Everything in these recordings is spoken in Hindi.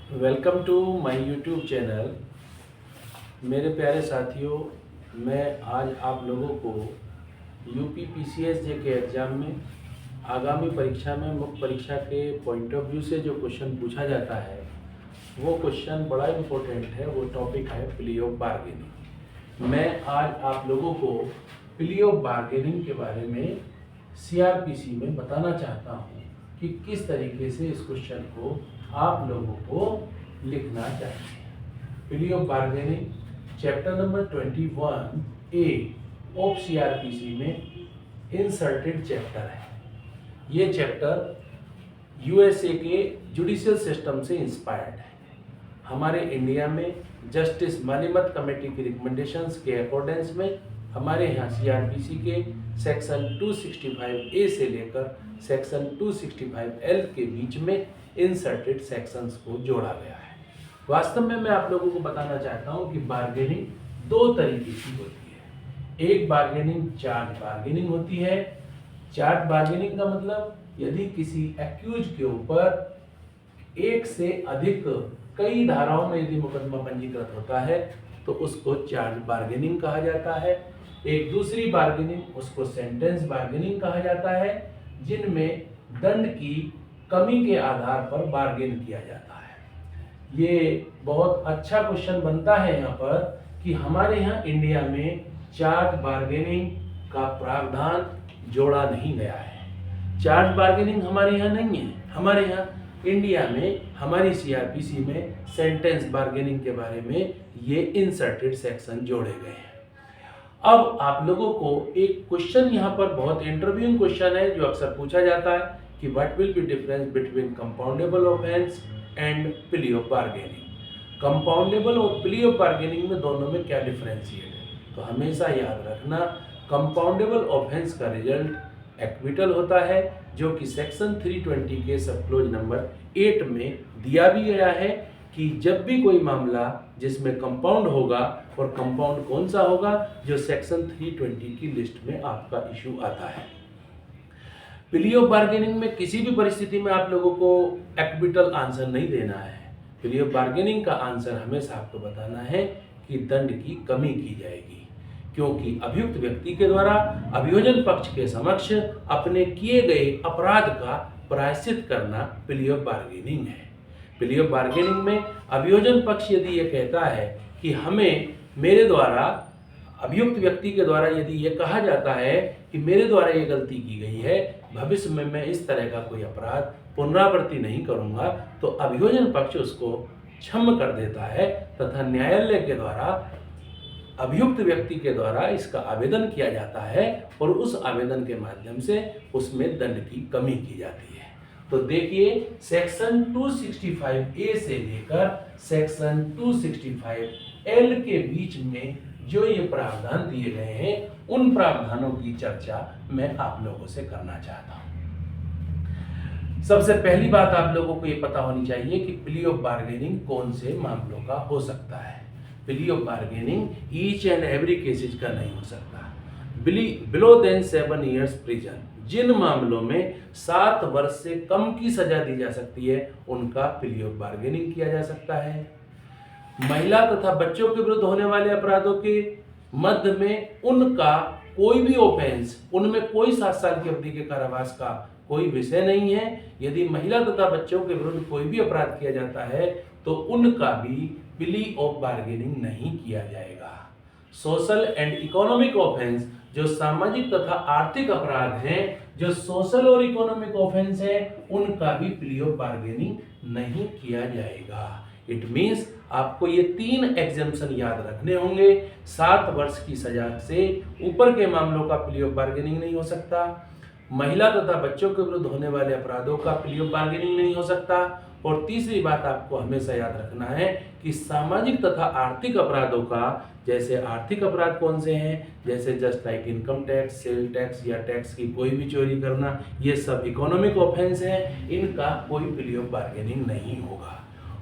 Welcome to my YouTube channel. मेरे प्यारे साथियों, मैं आज आप लोगों को यूपी पीसीएस जे के एग्ज़ाम में आगामी परीक्षा में मुख्य परीक्षा के पॉइंट ऑफ व्यू से जो क्वेश्चन पूछा जाता है वो क्वेश्चन बड़ा इम्पोर्टेंट है। वो टॉपिक है प्ली ऑफ बार्गेनिंग। मैं आज आप लोगों को प्ली ऑफ बार्गेनिंग के बारे में सीआरपीसी में बताना चाहता हूँ कि किस तरीके से इस क्वेश्चन को आप लोगों को लिखना चाहिए। Plea of bargaining chapter number 21A of CrPC में इंसर्टेड चैप्टर है। ये चैप्टर यूएसए के जुडिशियल सिस्टम से इंस्पायर्ड है। हमारे इंडिया में जस्टिस मालिमत कमेटी की रिकमेंडेशंस के अकॉर्डेंस में हमारे यहाँ सीआरपीसी के सेक्शन 265A से लेकर सेक्शन 265L के बीच में इंसर्टेड सेक्शंस को जोड़ा गया है। वास्तव में मैं आप लोगों को बताना चाहता हूँ कि बार्गेनिंग दो तरीके की होती है। एक बार्गेनिंग चार्ज बार्गेनिंग होती है। चार्ज बार्गेनिंग का मतलब यदि किसी एक्यूज के ऊपर एक से अधिक कई धाराओं में यदि मुकदमा पंजीकृत होता है तो उसको चार्ज बार्गेनिंग कहा जाता है। एक दूसरी बार्गेनिंग उसको सेंटेंस बार्गेनिंग कहा जाता है, जिनमें दंड की कमी के आधार पर बार्गेन किया जाता है। ये बहुत अच्छा क्वेश्चन बनता है यहाँ पर कि हमारे यहाँ इंडिया में चार्ज बार्गेनिंग का प्रावधान जोड़ा नहीं गया है। चार्ज बार्गेनिंग हमारे यहाँ नहीं है। हमारे यहाँ इंडिया में हमारी सीआरपीसी में सेंटेंस बार्गेनिंग के बारे में ये इंसर्टेड सेक्शन जोड़े गए हैं। अब आप लोगों को एक क्वेश्चन यहाँ पर बहुत इंटरव्यूइंग क्वेश्चन है जो अक्सर पूछा जाता है कि what will be difference between compoundable offence and plea of bargaining. Compoundable और प्ली ऑफ बार्गेनिंग में दोनों में क्या डिफरेंशिएट है। तो हमेशा याद रखना, कंपाउंडेबल ऑफेंस का रिजल्ट एक्विटल होता है, जो कि सेक्शन 320 के सब क्लोज नंबर 8 में दिया भी गया है कि जब भी कोई मामला जिसमें कंपाउंड होगा, और कंपाउंड कौन सा होगा, जो सेक्शन 320 की लिस्ट में आपका इशू आता है। प्ली ऑफ बार्गेनिंग में किसी भी परिस्थिति में आप लोगों को एक्विटल आंसर नहीं देना है। प्ली ऑफ बार्गेनिंग का आंसर हमेशा आपको बताना है कि दंड की कमी की जाएगी, क्योंकि अभियुक्त व्यक्ति के द्वारा अभियोजन पक्ष के समक्ष अपने किए गए अपराध का प्रायश्चित करना प्ली ऑफ बार्गेनिंग है। प्ली ऑफ बार्गेनिंग में अभियोजन पक्ष यदि ये कहता है कि हमें मेरे द्वारा, अभियुक्त व्यक्ति के द्वारा यदि ये कहा जाता है कि मेरे द्वारा ये गलती की गई है, भविष्य में मैं इस तरह का कोई अपराध पुनरावृत्ति नहीं करूंगा, तो अभियोजन पक्ष उसको क्षम कर देता है तथा न्यायालय के द्वारा अभियुक्त व्यक्ति के द्वारा इसका आवेदन किया जाता है और उस आवेदन के माध्यम से उसमें दंड की कमी की जाती है। तो देखिए, सेक्शन 265A से लेकर सेक्शन 265L के बीच में जो ये प्रावधान दिए गए हैं, उन प्रावधानों की चर्चा मैं आप लोगों से करना चाहता हूं। सबसे पहली बात आप लोगों को ये पता होनी चाहिए कि प्ली ऑफ बार्गेनिंग कौन से मामलों का हो सकता है। Plea of bargaining each and every cases का नहीं हो सकता। बिलो देन 7 years प्रिजन, जिन मामलों में 7 वर्ष से कम की सजा दी जा सकती है, उनका प्ली ऑफ बार्गेनिंग किया जा सकता है। महिला तथा बच्चों के विरुद्ध होने वाले अपराधों के मध्य में उनका कोई भी ऑफेंस, उनमें कोई 7 साल की अवधि के कारावास का कोई विषय नहीं है। यदि महिला तथा बच्चों के विरुद्ध कोई भी अपराध किया जाता है तो उनका भी प्ली ऑफ बार्गेनिंग नहीं किया जाएगा। सोशल एंड इकोनॉमिक ऑफेंस, जो सामाजिक तथा आर्थिक अपराध हैं, जो सोशल और इकोनॉमिक ऑफेंस है, उनका भी प्ली ऑफ बार्गेनिंग नहीं किया जाएगा। इट मीन्स आपको ये 3 एग्जेम्पशन याद रखने होंगे। 7 वर्ष की सजा से ऊपर के मामलों का प्ली ऑफ बार्गेनिंग नहीं हो सकता। महिला तथा बच्चों के विरुद्ध होने वाले अपराधों का प्ली ऑफ बार्गेनिंग नहीं हो सकता। और तीसरी बात आपको हमेशा याद रखना है कि सामाजिक तथा आर्थिक अपराधों का, जैसे आर्थिक अपराध कौन से हैं, जैसे just like income tax, sale tax या टैक्स की कोई भी चोरी करना, ये सब इकोनॉमिक ऑफेंस हैं, इनका कोई प्ली ऑफ बार्गेनिंग नहीं होगा।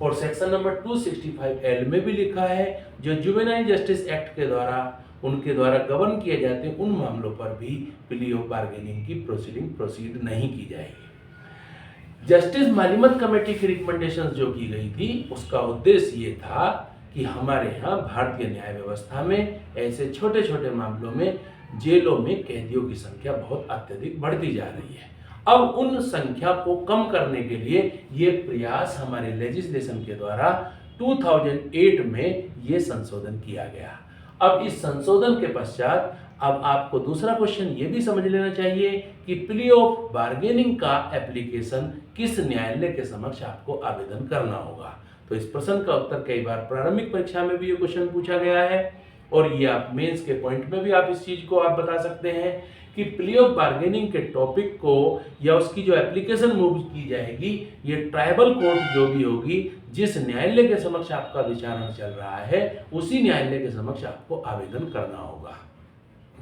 और सेक्शन नंबर 265L में भी लिखा है, जो जुवेनाइल जस्टिस एक्ट के द्वारा उनके द्वारा गवर्न किए जाते हैं, उन मामलों पर भी प्ली ऑफ बार्गेनिंग की प्रोसीड नहीं की जाएगी। जस्टिस मालिमत कमेटी की रिकमेंडेशंस जो की गई थी उसका उद्देश्य ये था कि हमारे यहाँ भारतीय न्याय व्यवस्था में ऐसे छोटे छोटे मामलों में जेलों में कैदियों की संख्या बहुत अत्यधिक बढ़ती जा रही है। अब उन संख्या को कम करने के लिए ये प्रयास हमारे लेजिस्लेशन के द्वारा 2008 में ये संशोधन किया गया। अब इस संशोधन के पश्चात अब आपको दूसरा क्वेश्चन ये भी समझ लेना चाहिए कि प्ली ऑफ बार्गेनिंग का एप्लीकेशन किस न्यायालय के समक्ष आपको आवेदन करना होगा। तो इस प्रश्न का उत्तर कई बार प्रारंभिक परीक्षा में भी ये क्वेश्चन पूछा गया है और ये आप मेंस के पॉइंट में भी आप इस चीज को आप बता सकते हैं कि प्ली ऑफ बार्गेनिंग के टॉपिक को या उसकी जो एप्लीकेशन मूव की जाएगी ये ट्राइबल कोर्ट जो भी होगी जिस न्यायालय के समक्ष आपका विचारण चल रहा है उसी न्यायालय के समक्ष आपको आवेदन करना होगा।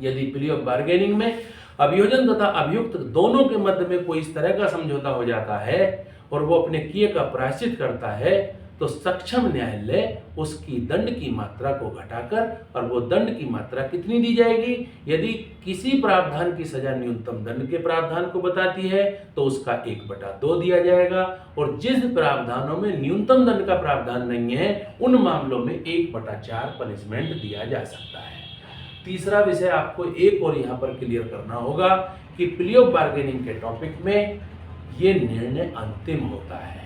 यदि प्ली ऑफ बार्गेनिंग में अभियोजन तथा अभियुक्त दोनों के मध्य में कोई इस तरह का समझौता हो जाता है और वो अपने किए का प्रायश्चित करता है तो सक्षम न्यायालय उसकी दंड की मात्रा को घटाकर और वो दंड की मात्रा कितनी दी जाएगी, यदि किसी प्रावधान की सजा न्यूनतम दंड के प्रावधान को बताती है तो उसका 1/2 दिया जाएगा और जिस प्रावधानों में न्यूनतम दंड का प्रावधान नहीं है उन मामलों में 1/4 पनिशमेंट दिया जा सकता है। तीसरा विषय आपको एक और यहाँ पर क्लियर करना होगा कि प्ली ऑफ बार्गेनिंग के टॉपिक में ये निर्णय अंतिम होता है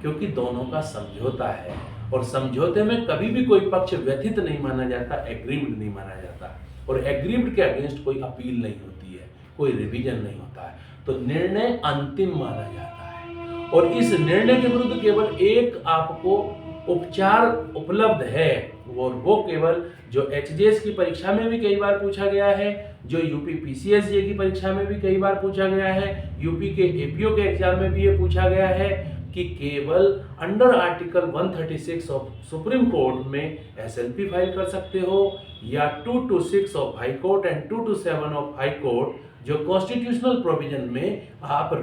क्योंकि दोनों का समझौता है और समझौते में कभी भी कोई पक्ष व्यथित नहीं माना जाता, एग्रीव्ड नहीं माना जाता और एग्रीव्ड के अगेंस्ट कोई अपील नहीं होती है, कोई रिवीजन नहीं होता है, तो निर्णय अंतिम माना जाता है और इस निर्णय के विरुद्ध केवल एक आपको उपचार उपलब्ध है और वो केवल जो एचजेएस की परीक्षा में भी कई बार पूछा गया है, जो यूपी पीसीएसजे की परीक्षा में भी कई बार पूछा गया है, यूपी के एपीओ के एग्जाम में भी ये पूछा गया है कि केवल under article 136 of supreme court में एसएलपी फाइल कर सकते हो या 226 of high court and 227 of high court जो कॉन्स्टिट्यूशनल प्रोविजन में आप